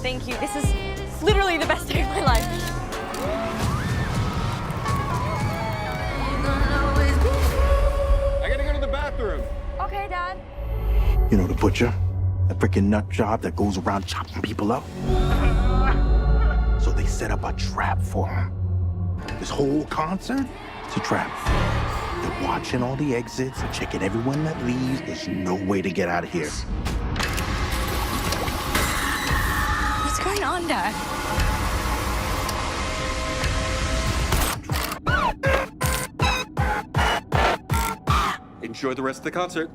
Thank you. This is literally the best day of my life. I gotta go to the bathroom. Okay, Dad. You know the butcher? The freaking nut job that goes around chopping people up? So they set up a trap for him. This whole concert is a trap. They're watching all the exits and checking everyone that leaves. There's no way to get out of here. What's going on, Dad? Enjoy the rest of the concert.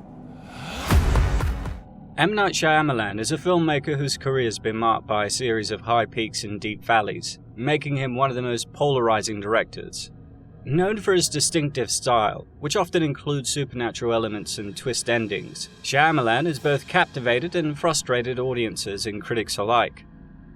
M. Night Shyamalan is a filmmaker whose career has been marked by a series of high peaks and deep valleys, making him one of the most polarizing directors. Known for his distinctive style, which often includes supernatural elements and twist endings, Shyamalan has both captivated and frustrated audiences and critics alike.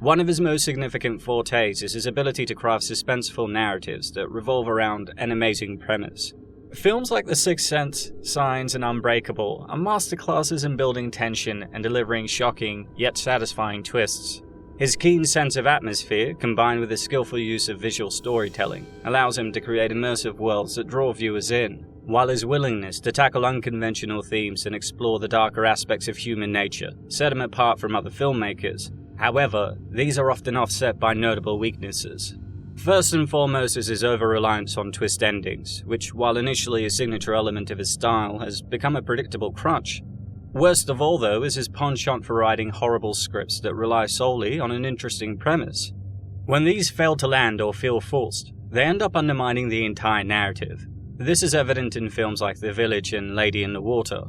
One of his most significant fortes is his ability to craft suspenseful narratives that revolve around an amazing premise. Films like The Sixth Sense, Signs, and Unbreakable are masterclasses in building tension and delivering shocking, yet satisfying twists. His keen sense of atmosphere, combined with his skillful use of visual storytelling, allows him to create immersive worlds that draw viewers in, while his willingness to tackle unconventional themes and explore the darker aspects of human nature set him apart from other filmmakers. However, these are often offset by notable weaknesses. First and foremost is his over-reliance on twist endings, which, while initially a signature element of his style, has become a predictable crutch. Worst of all, though, is his penchant for writing horrible scripts that rely solely on an interesting premise. When these fail to land or feel forced, they end up undermining the entire narrative. This is evident in films like The Village and Lady in the Water.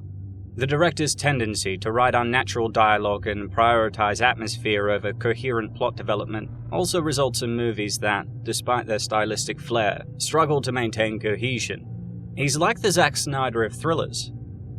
The director's tendency to write unnatural dialogue and prioritize atmosphere over coherent plot development also results in movies that, despite their stylistic flair, struggle to maintain cohesion. He's like the Zack Snyder of thrillers.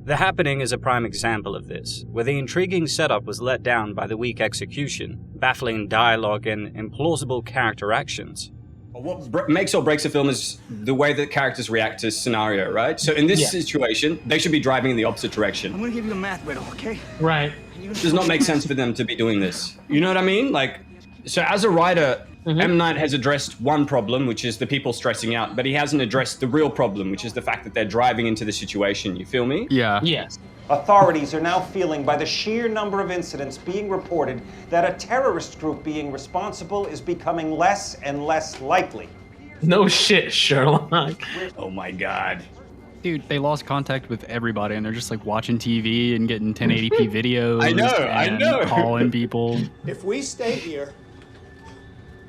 The Happening is a prime example of this, where the intriguing setup was let down by the weak execution, baffling dialogue, and implausible character actions. What makes or breaks a film is the way that characters react to scenario, right? So in this situation, they should be driving in the opposite direction. I'm gonna give you a math riddle, okay? Right. It does not make sense for them to be doing this. You know what I mean? Like, so as a writer, M. Night has addressed one problem, which is the people stressing out, but he hasn't addressed the real problem, which is the fact that they're driving into the situation. You feel me? Yeah. Yes. Authorities are now feeling, by the sheer number of incidents being reported, that a terrorist group being responsible is becoming less and less likely. No shit, Sherlock. Oh my God. Dude, they lost contact with everybody and they're just like watching TV and getting 1080p videos. I know. Calling people. If we stay here,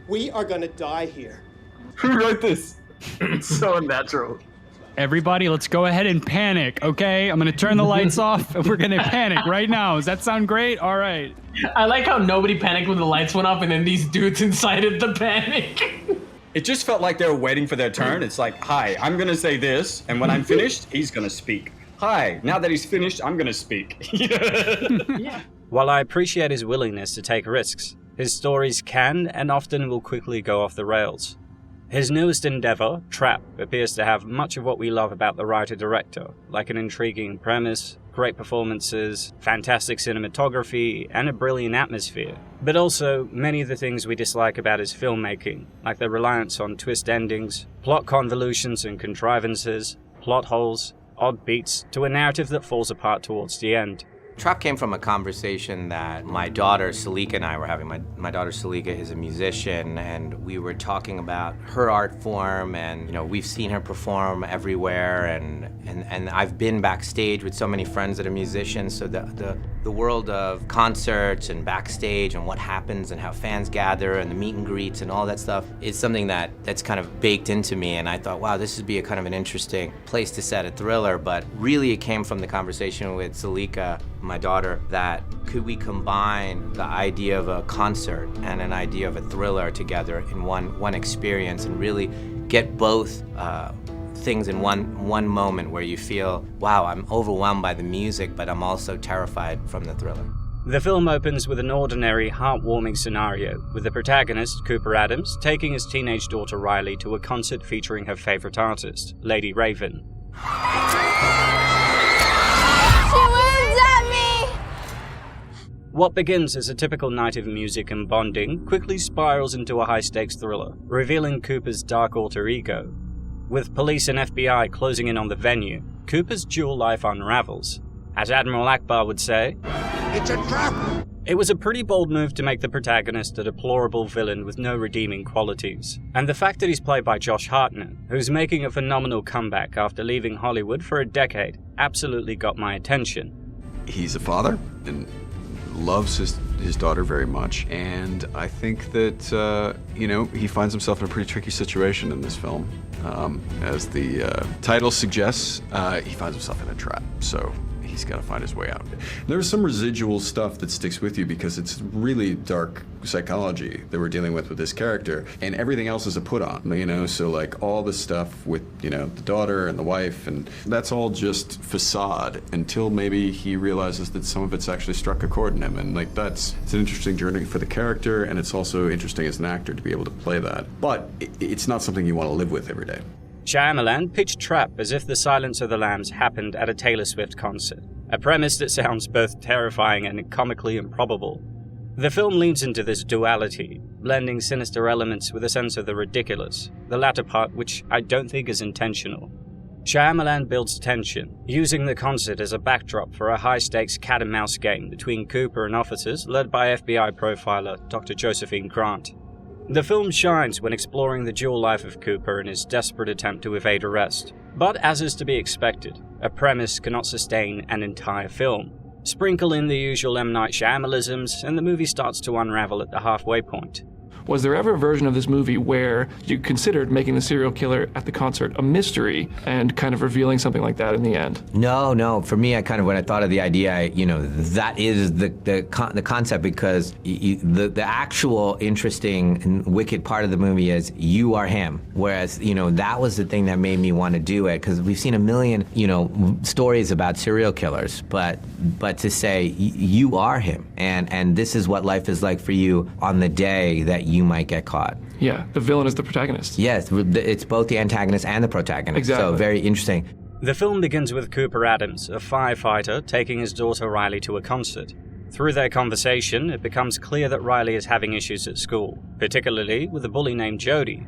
we are gonna die here. Who wrote this? It's so unnatural. Everybody, let's go ahead and panic, okay? I'm gonna turn the lights off and we're gonna panic right now. Does that sound great? All right. I like how nobody panicked when the lights went off and then these dudes incited the panic. It just felt like they were waiting for their turn. It's like, hi, I'm gonna say this, and when I'm finished, he's gonna speak. Hi, now that he's finished, I'm gonna speak. Yeah. While I appreciate his willingness to take risks, his stories can and often will quickly go off the rails. His newest endeavour, Trap, appears to have much of what we love about the writer-director, like an intriguing premise, great performances, fantastic cinematography, and a brilliant atmosphere. But also, many of the things we dislike about his filmmaking, like the reliance on twist endings, plot convolutions and contrivances, plot holes, odd beats, to a narrative that falls apart towards the end. Trap came from a conversation that my daughter Salika and I were having. My daughter Salika is a musician, and we were talking about her art form, and we've seen her perform everywhere, and I've been backstage with so many friends that are musicians, so the world of concerts and backstage and what happens and how fans gather and the meet and greets and all that stuff is something that's kind of baked into me, and I thought, wow, this would be a kind of an interesting place to set a thriller, but really it came from the conversation with Salika, my daughter, that could we combine the idea of a concert and an idea of a thriller together in one experience and really get both things in one moment where you feel, wow, I'm overwhelmed by the music, but I'm also terrified from the thriller. The film opens with an ordinary, heartwarming scenario, with the protagonist, Cooper Adams, taking his teenage daughter Riley to a concert featuring her favorite artist, Lady Raven. What begins as a typical night of music and bonding quickly spirals into a high-stakes thriller, revealing Cooper's dark alter ego. With police and FBI closing in on the venue, Cooper's dual life unravels. As Admiral Akbar would say, "It's a trap!" It was a pretty bold move to make the protagonist a deplorable villain with no redeeming qualities. And the fact that he's played by Josh Hartnett, who's making a phenomenal comeback after leaving Hollywood for a decade, absolutely got my attention. He's a father and loves his daughter very much, and I think that he finds himself in a pretty tricky situation in this film. As the title suggests, he finds himself in a trap, so he's got to find his way out. There's some residual stuff that sticks with you because it's really dark psychology that we're dealing with this character, and everything else is a put on, so like all the stuff with, the daughter and the wife, and that's all just facade until maybe he realizes that some of it's actually struck a chord in him, and it's an interesting journey for the character, and it's also interesting as an actor to be able to play that, but it's not something you want to live with every day. Shyamalan pitched Trap as if the Silence of the Lambs happened at a Taylor Swift concert, a premise that sounds both terrifying and comically improbable. The film leans into this duality, blending sinister elements with a sense of the ridiculous, the latter part which I don't think is intentional. Shyamalan builds tension, using the concert as a backdrop for a high-stakes cat-and-mouse game between Cooper and officers led by FBI profiler Dr. Josephine Grant. The film shines when exploring the dual life of Cooper and his desperate attempt to evade arrest. But as is to be expected, a premise cannot sustain an entire film. Sprinkle in the usual M. Night Shyamanisms, and the movie starts to unravel at the halfway point. Was there ever a version of this movie where you considered making the serial killer at the concert a mystery and kind of revealing something like that in the end? No. For me, when I thought of the idea, that is the concept, because the actual interesting and wicked part of the movie is you are him. Whereas, that was the thing that made me want to do it, because we've seen a million, stories about serial killers, but to say you are him, and this is what life is like for you on the day that you might get caught. Yeah, the villain is the protagonist. Yes, it's both the antagonist and the protagonist. Exactly. So very interesting. The film begins with Cooper Adams, a firefighter, taking his daughter Riley to a concert. Through their conversation, it becomes clear that Riley is having issues at school, particularly with a bully named Jody.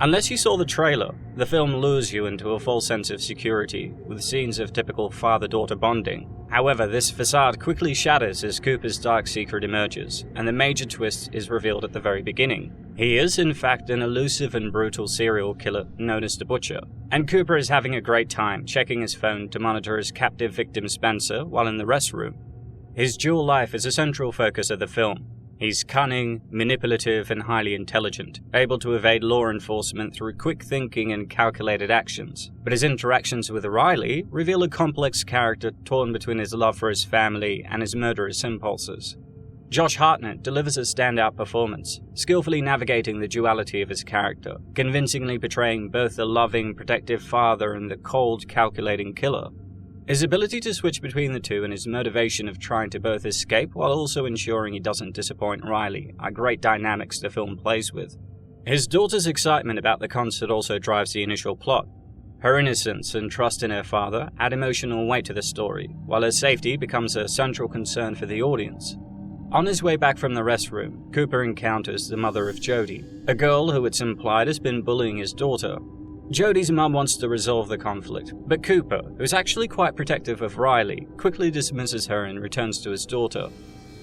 Unless you saw the trailer, the film lures you into a false sense of security, with scenes of typical father-daughter bonding. However, this facade quickly shatters as Cooper's dark secret emerges, and the major twist is revealed at the very beginning. He is, in fact, an elusive and brutal serial killer known as the Butcher, and Cooper is having a great time checking his phone to monitor his captive victim Spencer while in the restroom. His dual life is a central focus of the film. He's cunning, manipulative, and highly intelligent, able to evade law enforcement through quick thinking and calculated actions. But his interactions with Riley reveal a complex character torn between his love for his family and his murderous impulses. Josh Hartnett delivers a standout performance, skillfully navigating the duality of his character, convincingly portraying both the loving, protective father and the cold, calculating killer. His ability to switch between the two and his motivation of trying to both escape while also ensuring he doesn't disappoint Riley are great dynamics the film plays with. His daughter's excitement about the concert also drives the initial plot. Her innocence and trust in her father add emotional weight to the story, while her safety becomes a central concern for the audience. On his way back from the restroom, Cooper encounters the mother of Jody, a girl who it's implied has been bullying his daughter. Jody's mum wants to resolve the conflict, but Cooper, who's actually quite protective of Riley, quickly dismisses her and returns to his daughter.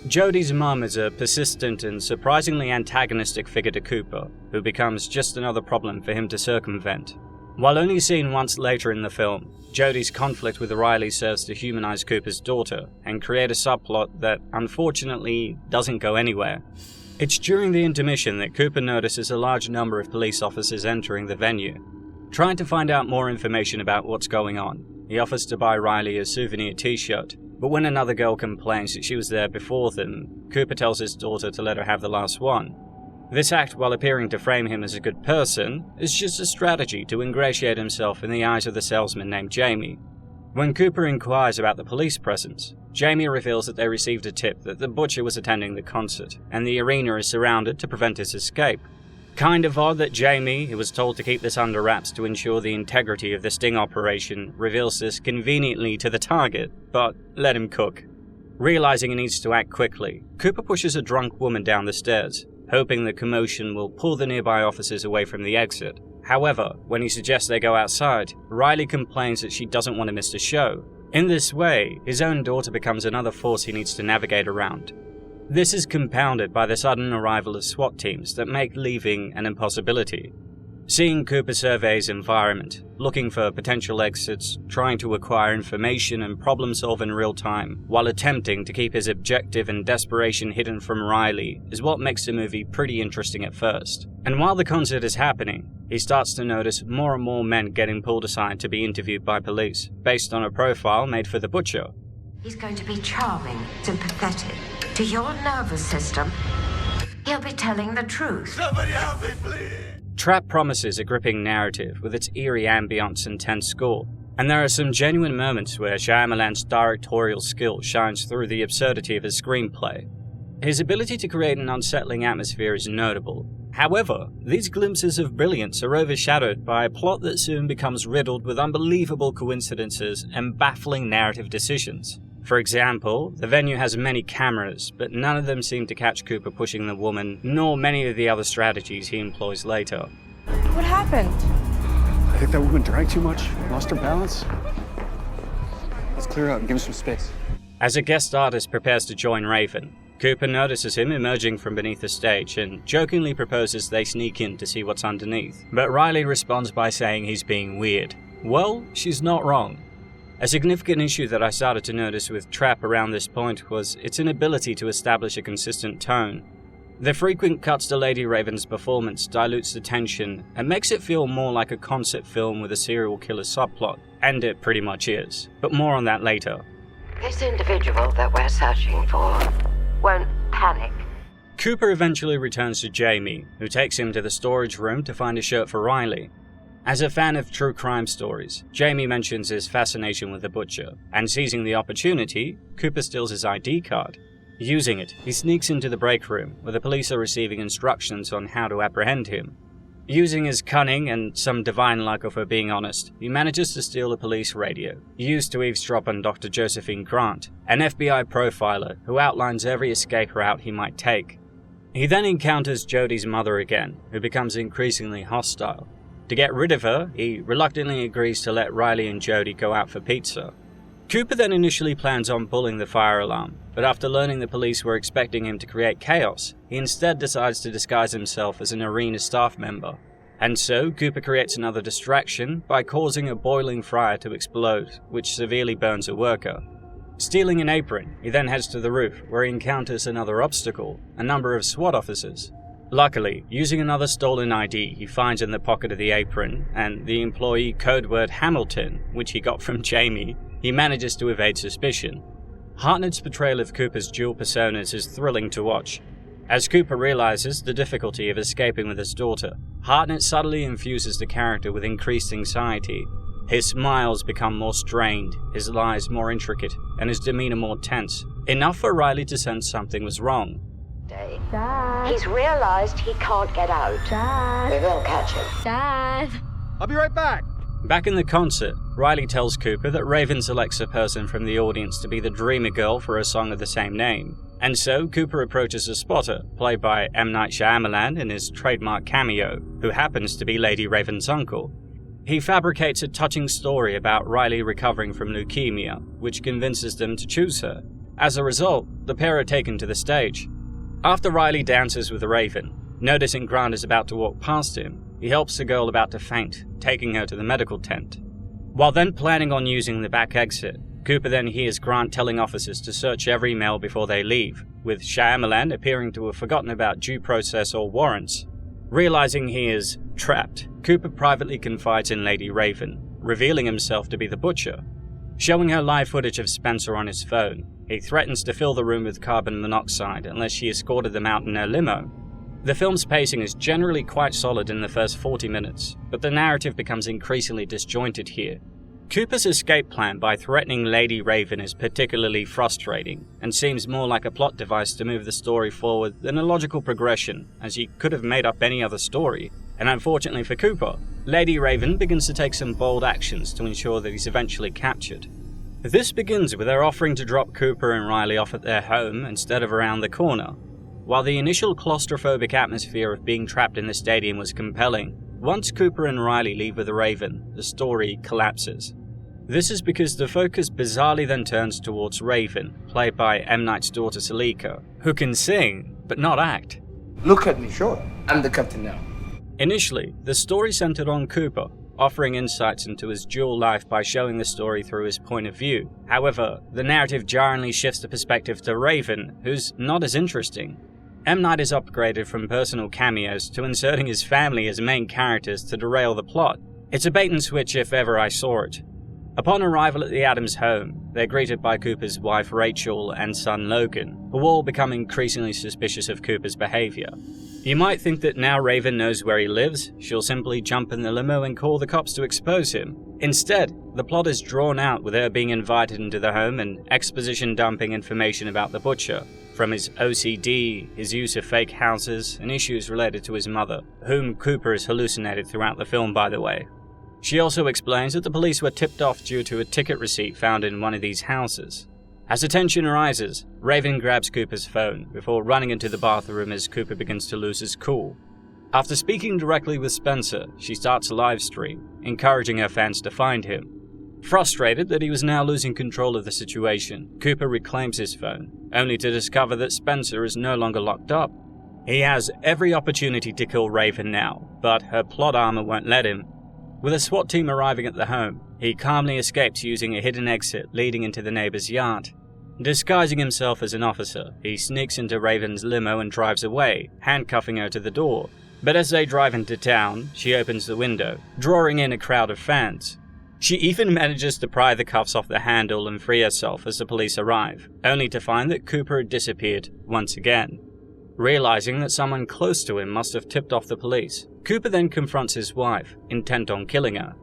Jody's mum is a persistent and surprisingly antagonistic figure to Cooper, who becomes just another problem for him to circumvent. While only seen once later in the film, Jody's conflict with Riley serves to humanize Cooper's daughter and create a subplot that, unfortunately, doesn't go anywhere. It's during the intermission that Cooper notices a large number of police officers entering the venue. Trying to find out more information about what's going on, he offers to buy Riley a souvenir t-shirt, but when another girl complains that she was there before them, Cooper tells his daughter to let her have the last one. This act, while appearing to frame him as a good person, is just a strategy to ingratiate himself in the eyes of the salesman named Jamie. When Cooper inquires about the police presence, Jamie reveals that they received a tip that the Butcher was attending the concert, and the arena is surrounded to prevent his escape. Kind of odd that Jamie, who was told to keep this under wraps to ensure the integrity of the sting operation, reveals this conveniently to the target, but let him cook. Realizing he needs to act quickly, Cooper pushes a drunk woman down the stairs, hoping the commotion will pull the nearby officers away from the exit. However, when he suggests they go outside, Riley complains that she doesn't want to miss the show. In this way, his own daughter becomes another force he needs to navigate around. This is compounded by the sudden arrival of SWAT teams that make leaving an impossibility. Seeing Cooper survey his environment, looking for potential exits, trying to acquire information and problem solve in real time, while attempting to keep his objective and desperation hidden from Riley, is what makes the movie pretty interesting at first. And while the concert is happening, he starts to notice more and more men getting pulled aside to be interviewed by police, based on a profile made for the Butcher. He's going to be charming, sympathetic. To your nervous system, he'll be telling the truth. Somebody help me, please! Trap promises a gripping narrative with its eerie ambience and tense score, and there are some genuine moments where Shyamalan's directorial skill shines through the absurdity of his screenplay. His ability to create an unsettling atmosphere is notable. However, these glimpses of brilliance are overshadowed by a plot that soon becomes riddled with unbelievable coincidences and baffling narrative decisions. For example, the venue has many cameras, but none of them seem to catch Cooper pushing the woman, nor many of the other strategies he employs later. What happened? I think that woman drank too much, lost her balance. Let's clear out and give him some space. As a guest artist prepares to join Raven, Cooper notices him emerging from beneath the stage and jokingly proposes they sneak in to see what's underneath. But Riley responds by saying he's being weird. Well, she's not wrong. A significant issue that I started to notice with Trap around this point was its inability to establish a consistent tone. The frequent cuts to Lady Raven's performance dilutes the tension and makes it feel more like a concept film with a serial killer subplot, and it pretty much is, but more on that later. This individual that we're searching for won't panic. Cooper eventually returns to Jamie, who takes him to the storage room to find a shirt for Riley. As a fan of true crime stories, Jamie mentions his fascination with the Butcher, and seizing the opportunity, Cooper steals his ID card. Using it, he sneaks into the break room, where the police are receiving instructions on how to apprehend him. Using his cunning and some divine luck, if we're being honest, he manages to steal a police radio, used to eavesdrop on Dr. Josephine Grant, an FBI profiler who outlines every escape route he might take. He then encounters Jodie's mother again, who becomes increasingly hostile. To get rid of her, he reluctantly agrees to let Riley and Jodie go out for pizza. Cooper then initially plans on pulling the fire alarm, but after learning the police were expecting him to create chaos, he instead decides to disguise himself as an arena staff member. And so, Cooper creates another distraction by causing a boiling fryer to explode, which severely burns a worker. Stealing an apron, he then heads to the roof, where he encounters another obstacle, a number of SWAT officers. Luckily, using another stolen ID he finds in the pocket of the apron, and the employee code word Hamilton, which he got from Jamie, he manages to evade suspicion. Hartnett's portrayal of Cooper's dual personas is thrilling to watch. As Cooper realizes the difficulty of escaping with his daughter, Hartnett subtly infuses the character with increased anxiety. His smiles become more strained, his lies more intricate, and his demeanor more tense, enough for Riley to sense something was wrong. Dad. He's realized he can't get out. Dad. We will catch him. Dad. I'll be right back. Back in the concert, Riley tells Cooper that Raven selects a person from the audience to be the Dreamer Girl for a song of the same name. And so, Cooper approaches a spotter, played by M. Night Shyamalan in his trademark cameo, who happens to be Lady Raven's uncle. He fabricates a touching story about Riley recovering from leukemia, which convinces them to choose her. As a result, the pair are taken to the stage. After Riley dances with Raven, noticing Grant is about to walk past him, he helps the girl about to faint, taking her to the medical tent. While then planning on using the back exit, Cooper then hears Grant telling officers to search every mail before they leave, with Shyamalan appearing to have forgotten about due process or warrants. Realizing he is trapped, Cooper privately confides in Lady Raven, revealing himself to be the Butcher. Showing her live footage of Spencer on his phone, he threatens to fill the room with carbon monoxide unless she escorted them out in her limo. The film's pacing is generally quite solid in the first 40 minutes, but the narrative becomes increasingly disjointed here. Cooper's escape plan by threatening Lady Raven is particularly frustrating, and seems more like a plot device to move the story forward than a logical progression, as he could have made up any other story. And unfortunately for Cooper, Lady Raven begins to take some bold actions to ensure that he's eventually captured. This begins with her offering to drop Cooper and Riley off at their home instead of around the corner. While the initial claustrophobic atmosphere of being trapped in the stadium was compelling, once Cooper and Riley leave with Raven, the story collapses. This is because the focus bizarrely then turns towards Raven, played by M. Night's daughter Salika, who can sing, but not act. Look at me. Sure. I'm the captain now. Initially, the story centered on Cooper, offering insights into his dual life by showing the story through his point of view. However, the narrative jarringly shifts the perspective to Raven, who's not as interesting. M. Night is upgraded from personal cameos to inserting his family as main characters to derail the plot. It's a bait and switch if ever I saw it. Upon arrival at the Addams home, they're greeted by Cooper's wife Rachel and son Logan, who all become increasingly suspicious of Cooper's behavior. You might think that now Raven knows where he lives, she'll simply jump in the limo and call the cops to expose him. Instead, the plot is drawn out with her being invited into the home and exposition dumping information about the butcher, from his OCD, his use of fake houses, and issues related to his mother, whom Cooper has hallucinated throughout the film, by the way. She also explains that the police were tipped off due to a ticket receipt found in one of these houses. As the tension rises, Raven grabs Cooper's phone before running into the bathroom as Cooper begins to lose his cool. After speaking directly with Spencer, she starts a live stream, encouraging her fans to find him. Frustrated that he was now losing control of the situation, Cooper reclaims his phone, only to discover that Spencer is no longer locked up. He has every opportunity to kill Raven now, but her plot armor won't let him. With a SWAT team arriving at the home, he calmly escapes using a hidden exit leading into the neighbor's yard. Disguising himself as an officer, he sneaks into Raven's limo and drives away, handcuffing her to the door. But as they drive into town, she opens the window, drawing in a crowd of fans. She even manages to pry the cuffs off the handle and free herself as the police arrive, only to find that Cooper had disappeared once again. Realizing that someone close to him must have tipped off the police, Cooper then confronts his wife, intent on killing her.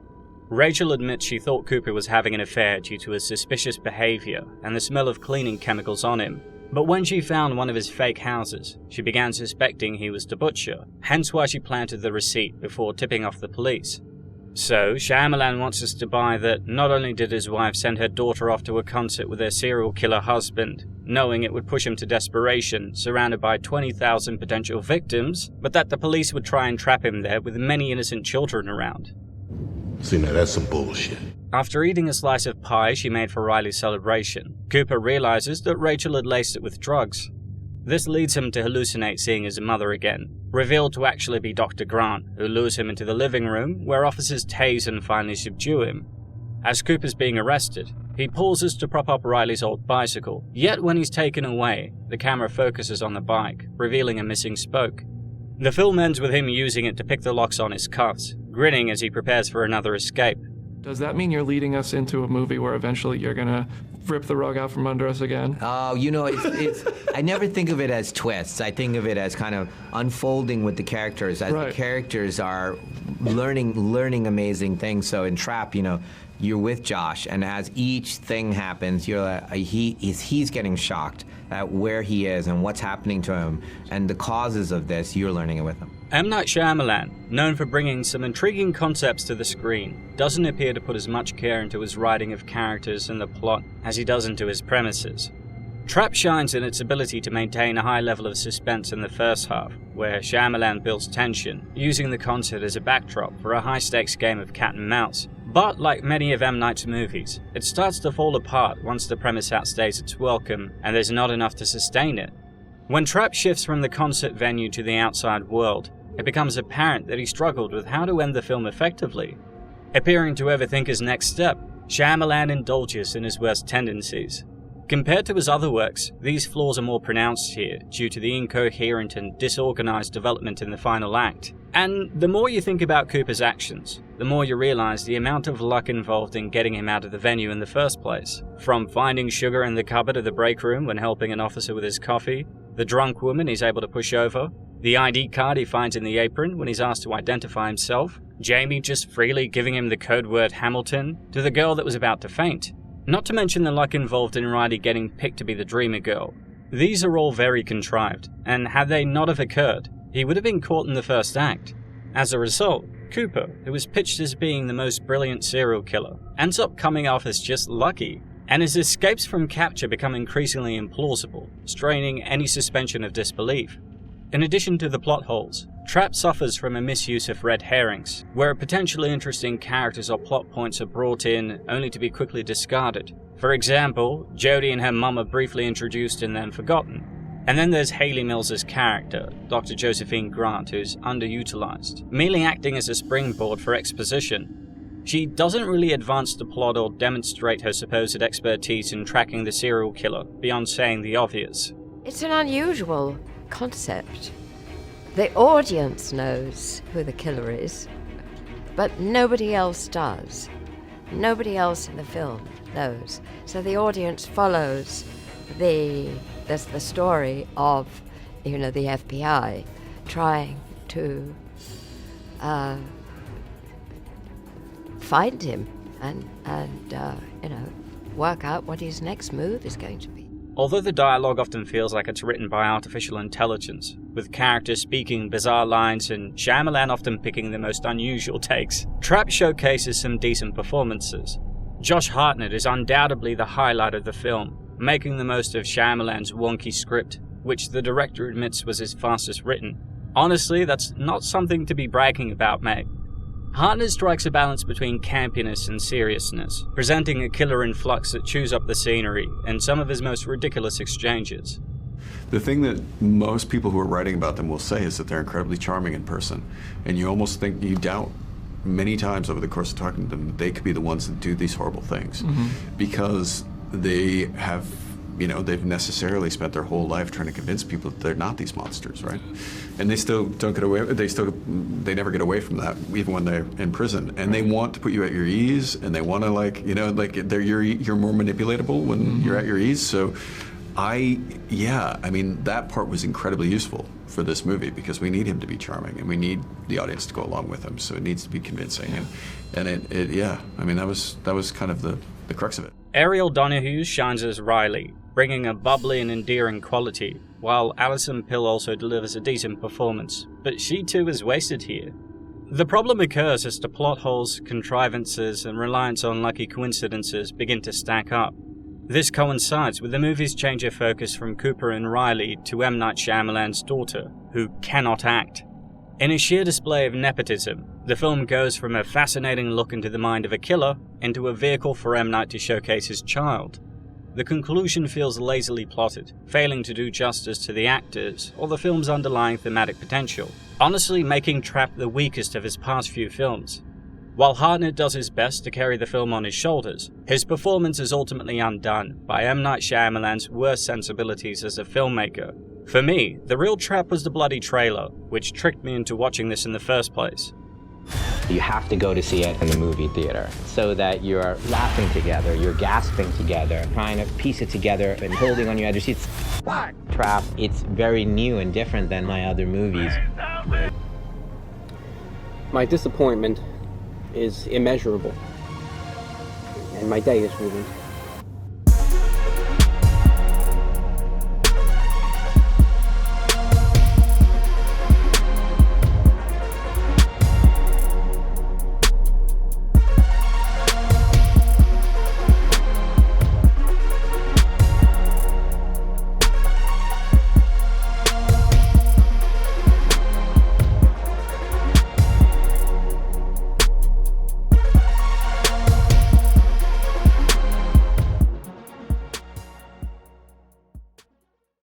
Rachel admits she thought Cooper was having an affair due to his suspicious behavior and the smell of cleaning chemicals on him, but when she found one of his fake houses, she began suspecting he was the butcher, hence why she planted the receipt before tipping off the police. So, Shyamalan wants us to buy that not only did his wife send her daughter off to a concert with her serial killer husband, knowing it would push him to desperation, surrounded by 20,000 potential victims, but that the police would try and trap him there with many innocent children around. See, now that's some bullshit. After eating a slice of pie she made for Riley's celebration, Cooper realizes that Rachel had laced it with drugs. This leads him to hallucinate seeing his mother again, revealed to actually be Dr. Grant, who lures him into the living room, where officers tase and finally subdue him. As Cooper's being arrested, he pauses to prop up Riley's old bicycle, yet when he's taken away, the camera focuses on the bike, revealing a missing spoke. The film ends with him using it to pick the locks on his cuffs, grinning as he prepares for another escape. Does that mean you're leading us into a movie where eventually you're gonna rip the rug out from under us again? Oh, you know, it's I never think of it as twists. I think of it as kind of unfolding with the characters as the characters are learning amazing things. So in Trap, you know, you're with Josh, and as each thing happens, you're like, he's getting shocked at where he is and what's happening to him, and the causes of this, you're learning it with him. M. Night Shyamalan, known for bringing some intriguing concepts to the screen, doesn't appear to put as much care into his writing of characters and the plot as he does into his premises. Trap shines in its ability to maintain a high level of suspense in the first half, where Shyamalan builds tension, using the concert as a backdrop for a high-stakes game of cat and mouse. But like many of M. Night's movies, it starts to fall apart once the premise outstays its welcome and there's not enough to sustain it. When Trap shifts from the concert venue to the outside world, it becomes apparent that he struggled with how to end the film effectively. Appearing to overthink his next step, Shyamalan indulges in his worst tendencies. Compared to his other works, these flaws are more pronounced here due to the incoherent and disorganized development in the final act. And the more you think about Cooper's actions, the more you realize the amount of luck involved in getting him out of the venue in the first place. From finding sugar in the cupboard of the break room when helping an officer with his coffee, the drunk woman he's able to push over, the ID card he finds in the apron when he's asked to identify himself, Jamie just freely giving him the code word Hamilton, to the girl that was about to faint. Not to mention the luck involved in Riley getting picked to be the dreamer girl. These are all very contrived, and had they not have occurred, he would have been caught in the first act. As a result, Cooper, who was pitched as being the most brilliant serial killer, ends up coming off as just lucky. and his escapes from capture become increasingly implausible, straining any suspension of disbelief. In addition to the plot holes, Trap suffers from a misuse of red herrings, where potentially interesting characters or plot points are brought in only to be quickly discarded. For example, Jodie and her mum are briefly introduced and then forgotten. And then there's Hayley Mills's character, Dr. Josephine Grant, who's underutilized, merely acting as a springboard for exposition. She doesn't really advance the plot or demonstrate her supposed expertise in tracking the serial killer beyond saying the obvious. It's an unusual concept. The audience knows who the killer is, but nobody else does. Nobody else in the film knows. So the audience follows the story of, the FBI trying to find him and work out what his next move is going to be. Although the dialogue often feels like it's written by artificial intelligence, with characters speaking bizarre lines and Shyamalan often picking the most unusual takes, Trap showcases some decent performances. Josh Hartnett is undoubtedly the highlight of the film, making the most of Shyamalan's wonky script, which the director admits was his fastest written. Honestly, that's not something to be bragging about, mate. Hartnett strikes a balance between campiness and seriousness, presenting a killer in flux that chews up the scenery and some of his most ridiculous exchanges. The thing that most people who are writing about them will say is that they're incredibly charming in person, and you almost think, you doubt many times over the course of talking to them that they could be the ones that do these horrible things, because they have, they've necessarily spent their whole life trying to convince people that they're not these monsters, right? And they still don't get away, they never get away from that, even when they're in prison. And they want to put you at your ease, and they want to you're more manipulatable when you're at your ease. So that part was incredibly useful for this movie, because we need him to be charming, and we need the audience to go along with him, so it needs to be convincing. And that was kind of the crux of it. Ariel Donahue shines as Riley, bringing a bubbly and endearing quality, while Alison Pill also delivers a decent performance, but she too is wasted here. The problem occurs as the plot holes, contrivances, and reliance on lucky coincidences begin to stack up. This coincides with the movie's change of focus from Cooper and Riley to M. Night Shyamalan's daughter, who cannot act. In a sheer display of nepotism, the film goes from a fascinating look into the mind of a killer into a vehicle for M. Night to showcase his child. The conclusion feels lazily plotted, failing to do justice to the actors or the film's underlying thematic potential, honestly making Trap the weakest of his past few films. While Hartnett does his best to carry the film on his shoulders, his performance is ultimately undone by M. Night Shyamalan's worst sensibilities as a filmmaker. For me, the real trap was the bloody trailer, which tricked me into watching this in the first place. You have to go to see it in the movie theater so that you're laughing together, you're gasping together, trying to piece it together and holding on your edge of seats. Trap, it's very new and different than my other movies. My disappointment is immeasurable, and my day is ruined.